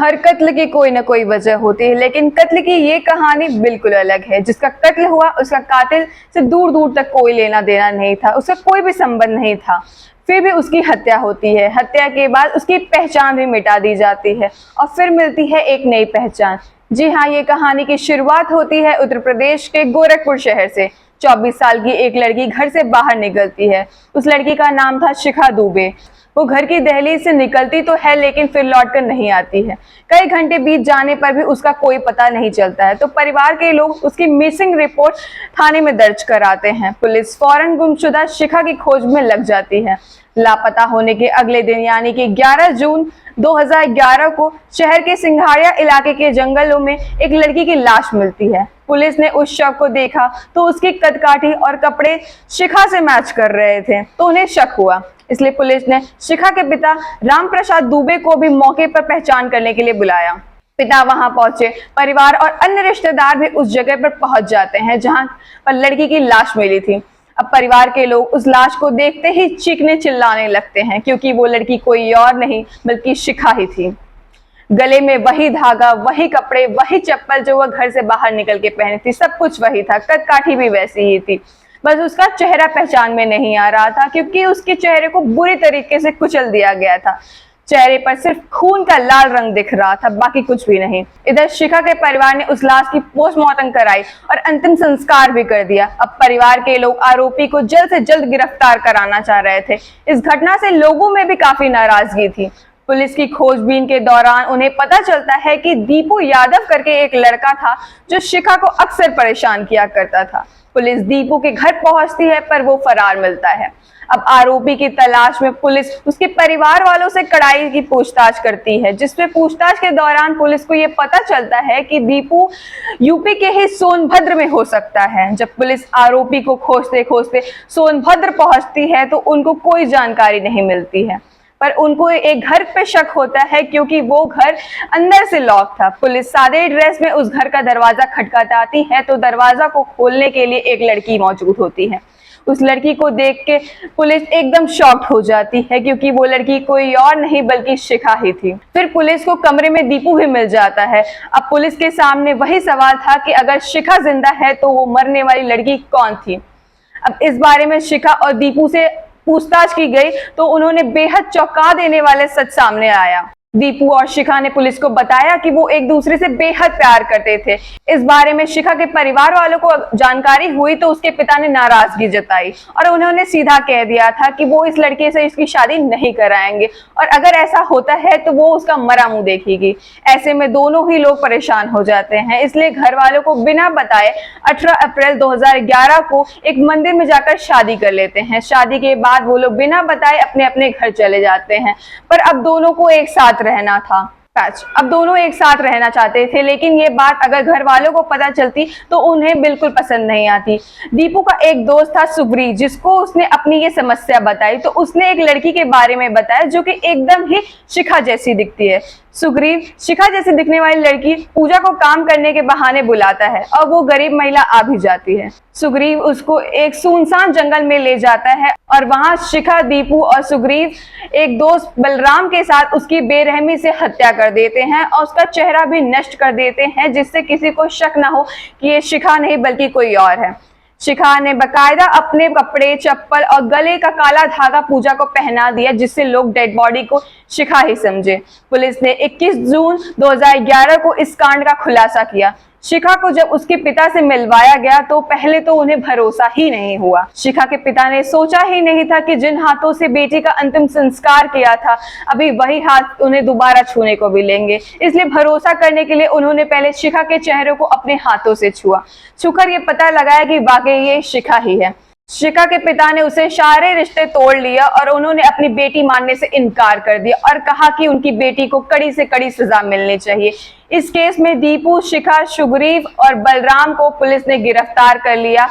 हर कत्ल की कोई ना कोई वजह होती है, लेकिन कत्ल की ये कहानी बिल्कुल अलग है। जिसका कत्ल हुआ उसका कातिल से दूर दूर तक कोई लेना देना नहीं था, उसका कोई भी संबंध नहीं था। फिर भी उसकी हत्या होती है। हत्या के बाद उसकी पहचान भी मिटा दी जाती है और फिर मिलती है एक नई पहचान। जी हाँ, ये कहानी की शुरुआत होती है उत्तर प्रदेश के गोरखपुर शहर से। 24 साल की एक लड़की घर से बाहर निकलती है। उस लड़की का नाम था शिखा दुबे। वो घर की दहलीज से निकलती तो है, लेकिन फिर लौट कर नहीं आती है। कई घंटे बीत जाने पर भी उसका कोई पता नहीं चलता है, तो परिवार के लोग उसकी मिसिंग रिपोर्ट थाने में दर्ज कराते हैं। पुलिस फौरन गुमशुदा शिखा की खोज में लग जाती है। लापता होने के अगले दिन यानी कि 11 जून 2011 को शहर के सिंघाड़िया इलाके के जंगलों में एक लड़की की लाश मिलती है। पुलिस ने उस शव को देखा तो उसकी कदकाठी और कपड़े शिखा से मैच कर रहे थे, तो उन्हें शक हुआ। इसलिए पुलिस ने शिखा के पिता राम प्रसाद दुबे को भी मौके पर पहचान करने के लिए बुलाया। पिता वहां पहुंचे। परिवार और अन्य रिश्तेदार भी उस जगह पर पहुंच जाते हैं जहां पर लड़की की लाश मिली थी। अब परिवार के लोग उस लाश को देखते ही चीखने चिल्लाने लगते हैं, क्योंकि वो लड़की कोई और नहीं बल्कि शिखा ही थी। गले में वही धागा, वही कपड़े, वही चप्पल जो वह घर से बाहर निकल के पहनी थी, सब कुछ वही था। कदकाठी भी वैसी ही थी, बस उसका चेहरा पहचान में नहीं आ रहा था, क्योंकि उसके चेहरे को बुरी तरीके से कुचल दिया गया था। चेहरे पर सिर्फ खून का लाल रंग दिख रहा था, बाकी कुछ भी नहीं। इधर शिखा के परिवार ने उस लाश की पोस्टमार्टम कराई और अंतिम संस्कार भी कर दिया। अब परिवार के लोग आरोपी को जल्द से जल्द गिरफ्तार कराना चाह रहे थे। इस घटना से लोगों में भी काफी नाराजगी थी। पुलिस की खोजबीन के दौरान उन्हें पता चलता है कि दीपू यादव करके एक लड़का था जो शिखा को अक्सर परेशान किया करता था। पुलिस दीपू के घर पहुंचती है, पर वो फरार मिलता है। अब आरोपी की तलाश में पुलिस उसके परिवार वालों से कड़ाई की पूछताछ करती है, जिसमें पूछताछ के दौरान पुलिस को ये पता चलता है कि दीपू यूपी के ही सोनभद्र में हो सकता है। जब पुलिस आरोपी को खोजते खोजते सोनभद्र पहुंचती है तो उनको कोई जानकारी नहीं मिलती है, पर उनको एक घर पे शक होता है, क्योंकि वो घर अंदर से लॉक था। पुलिस सादे ड्रेस में उस घर का दरवाजा खटखटाती है तो दरवाजा को खोलने के लिए एक लड़की मौजूद होती है। उस लड़की को देख के पुलिस एकदम शॉक्ड हो जाती है, क्योंकि वो लड़की कोई और नहीं बल्कि शिखा ही थी। फिर पुलिस को कमरे में दीपू भी मिल जाता है। अब पुलिस के सामने वही सवाल था कि अगर शिखा जिंदा है तो वो मरने वाली लड़की कौन थी। अब इस बारे में शिखा और दीपू से पूछताछ की गई तो उन्होंने बेहद चौंका देने वाले सच सामने आया। दीपू और शिखा ने पुलिस को बताया कि वो एक दूसरे से बेहद प्यार करते थे। इस बारे में शिखा के परिवार वालों को जानकारी हुई तो उसके पिता ने नाराजगी जताई और उन्होंने सीधा कह दिया था कि वो इस लड़के से इसकी शादी नहीं कराएंगे, और अगर ऐसा होता है तो वो उसका मरा मुंह देखेगी। ऐसे में दोनों ही लोग परेशान हो जाते हैं, इसलिए घर वालों को बिना बताए 18 अप्रैल 2011 को एक मंदिर में जाकर शादी कर लेते हैं। शादी के बाद वो लोग बिना बताए अपने अपने घर चले जाते हैं, पर अब दोनों को एक साथ रहना था। अब दोनों एक साथ रहना चाहते थे, लेकिन ये बात अगर घर वालों को पता चलती तो उन्हें बिल्कुल पसंद नहीं आती। दीपू का एक दोस्त था सुग्रीव, जिसको उसने अपनी ये समस्या बताई तो उसने एक लड़की के बारे में बताया जो कि एकदम ही शिखा जैसी दिखती है। सुग्रीव शिखा जैसी दिखने वाली लड़की पूजा को काम करने के बहाने बुलाता है और वो गरीब महिला आ भी जाती है। सुग्रीव उसको एक सुनसान जंगल में ले जाता है और वहां शिखा, दीपू और सुग्रीव एक दोस्त बलराम के साथ उसकी बेरहमी से हत्या कर देते हैं और उसका चेहरा भी नष्ट कर देते हैं, जिससे किसी को शक ना हो कि ये शिखा नहीं बल्कि कोई और है। शिखा ने बकायदा अपने कपड़े, चप्पल और गले का काला धागा पूजा को पहना दिया, जिससे लोग डेड बॉडी को शिखा ही समझे। पुलिस ने 21 जून 2011 को इस कांड का खुलासा किया। शिखा को जब उसके पिता से मिलवाया गया तो पहले तो उन्हें भरोसा ही नहीं हुआ। शिखा के पिता ने सोचा ही नहीं था कि जिन हाथों से बेटी का अंतिम संस्कार किया था, अभी वही हाथ उन्हें दोबारा छूने को भी लेंगे। इसलिए भरोसा करने के लिए उन्होंने पहले शिखा के चेहरे को अपने हाथों से छुआ। छूकर ये पता लगाया कि वाकई ये शिखा ही है। शिखा के पिता ने उसे सारे रिश्ते तोड़ लिया और उन्होंने अपनी बेटी मानने से इनकार कर दिया और कहा कि उनकी बेटी को कड़ी से कड़ी सजा मिलनी चाहिए। इस केस में दीपू, शिखा, सुग्रीव और बलराम को पुलिस ने गिरफ्तार कर लिया